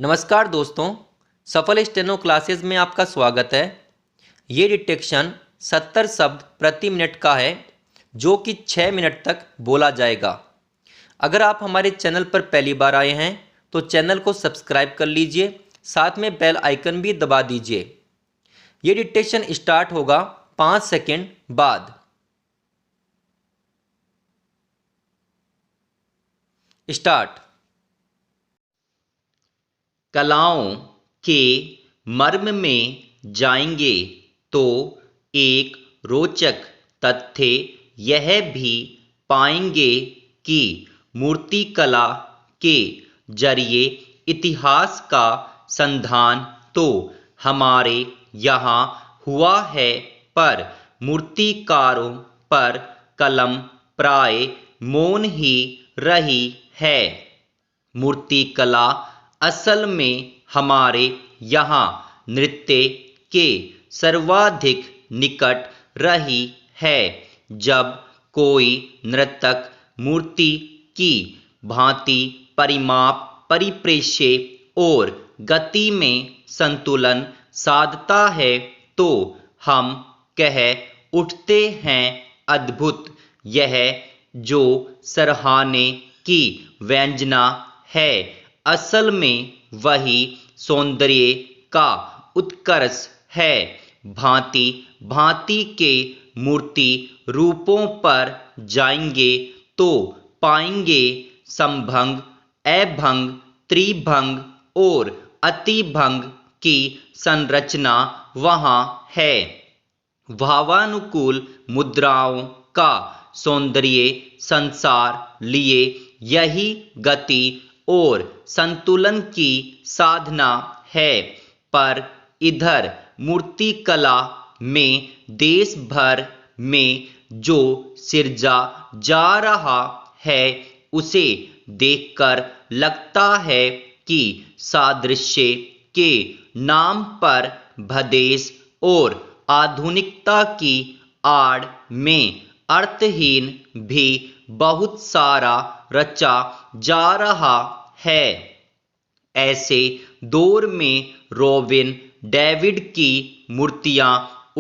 नमस्कार दोस्तों, सफल स्टेनो क्लासेस में आपका स्वागत है। ये डिटेक्शन 70 शब्द प्रति मिनट का है जो कि 6 मिनट तक बोला जाएगा। अगर आप हमारे चैनल पर पहली बार आए हैं तो चैनल को सब्सक्राइब कर लीजिए, साथ में बेल आइकन भी दबा दीजिए। ये डिटेक्शन स्टार्ट होगा 5 सेकंड बाद। स्टार्ट। कलाओं के मर्म में जाएंगे तो एक रोचक तथ्य यह भी पाएंगे कि मूर्तिकला के जरिए इतिहास का संधान तो हमारे यहाँ हुआ है, पर मूर्तिकारों पर कलम प्राय मौन ही रही है। मूर्तिकला असल में हमारे यहाँ नृत्य के सर्वाधिक निकट रही है। जब कोई नर्तक मूर्ति की भांति परिमाप, परिप्रेक्ष्य और गति में संतुलन साधता है तो हम कह उठते हैं, अद्भुत! यह जो सराहने की व्यंजना है, असल में वही सौंदर्य का उत्कर्ष है। भांति भांति के मूर्ति रूपों पर जाएंगे तो पाएंगे समभंग, अभंग, त्रिभंग और अतिभंग की संरचना वहाँ है। भावानुकूल मुद्राओं का सौंदर्य संसार लिए यही गति और संतुलन की साधना है। पर इधर मूर्तिकला में देश भर में जो सिरजा जा रहा है, उसे देखकर लगता है कि सादृश्य के नाम पर भदेश और आधुनिकता की आड़ में अर्थहीन भी बहुत सारा रचा जा रहा है। ऐसे दौर में रॉबिन डेविड की मूर्तियां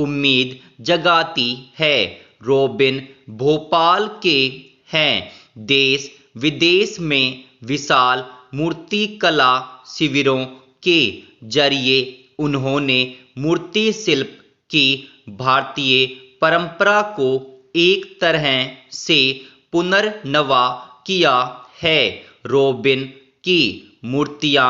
उम्मीद जगाती है। रॉबिन भोपाल के हैं। देश विदेश में विशाल मूर्तिकला शिविरों के जरिए उन्होंने मूर्ति शिल्प की भारतीय परंपरा को एक तरह से पुनर्नवा किया है। रॉबिन की मूर्तियां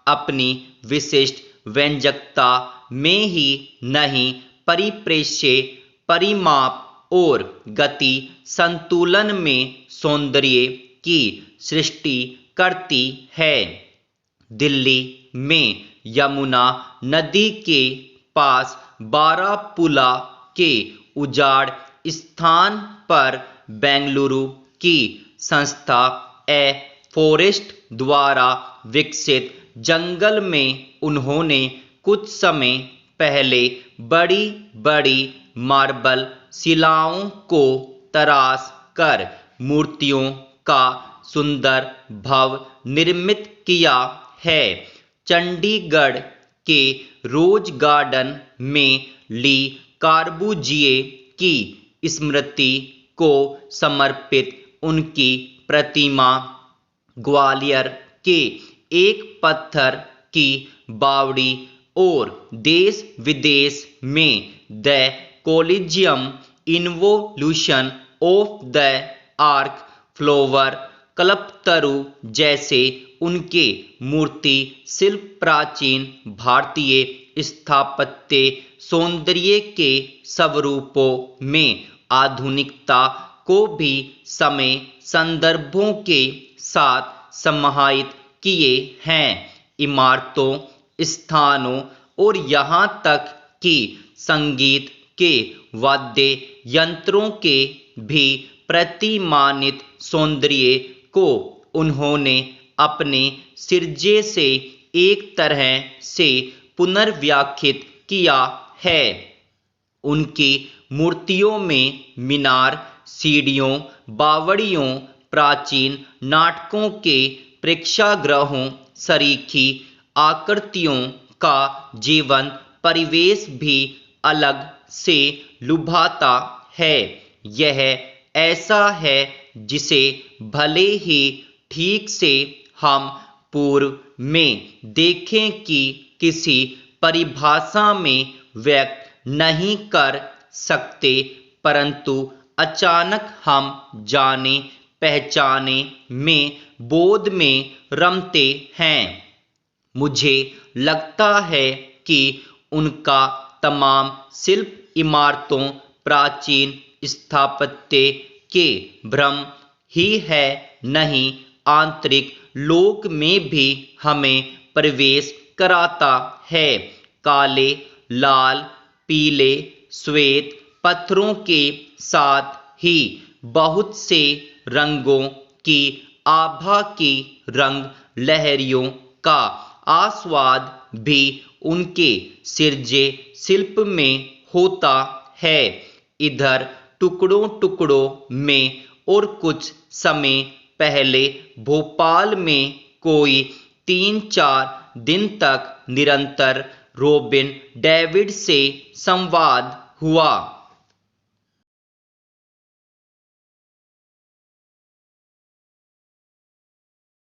अपनी विशिष्ट व्यंजकता में ही नहीं, परिप्रेक्ष्य, परिमाप और गति संतुलन में सौंदर्य की सृष्टि करती है। दिल्ली में यमुना नदी के पास बारापुला के उजाड़ स्थान पर बेंगलुरु की संस्था ए फॉरेस्ट द्वारा विकसित जंगल में उन्होंने कुछ समय पहले बड़ी बड़ी मार्बल शिलाओं को तराश कर मूर्तियों का सुंदर भव निर्मित किया है। चंडीगढ़ के रोज गार्डन में ली कार्बूजिए की स्मृति को समर्पित उनकी प्रतिमा ग्वालियर के एक पत्थर की बावड़ी और देश विदेश में the collegium involution of the arc flower कल्पतरु जैसे उनके मूर्ति शिल्प प्राचीन भारतीय स्थापत्य सौंदर्य के स्वरूपों में आधुनिकता को भी समय संदर्भों के साथ समाहित किए हैं। इमारतों, स्थानों और यहाँ तक कि संगीत के वाद्य यंत्रों के भी प्रतिमानित सौंदर्य को उन्होंने अपने सिरजे से एक तरह से पुनर्व्याख्यात किया है। उनकी मूर्तियों में मीनार, सीढ़ियों, बावड़ियों, प्राचीन नाटकों के प्रेक्षागृहों, सरीखी आकृतियों का जीवन परिवेश भी अलग से लुभाता है। यह ऐसा है जिसे भले ही ठीक से हम पूर्व में देखें कि किसी परिभाषा में व्यक्त नहीं कर सकते, परंतु अचानक हम जाने पहचाने में बोध में रमते हैं। मुझे लगता है कि उनका तमाम शिल्प इमारतों प्राचीन स्थापत्य के भ्रम ही है नहीं, आंतरिक लोक में भी हमें प्रवेश कराता है। काले, लाल, पीले, श्वेत पत्थरों के साथ ही बहुत से रंगों की आभा की रंग लहरियों का आस्वाद भी उनके सिरजे शिल्प में होता है। इधर टुकड़ों टुकड़ों में और कुछ समय पहले भोपाल में कोई 3-4 दिन तक निरंतर रॉबिन डेविड से संवाद हुआ।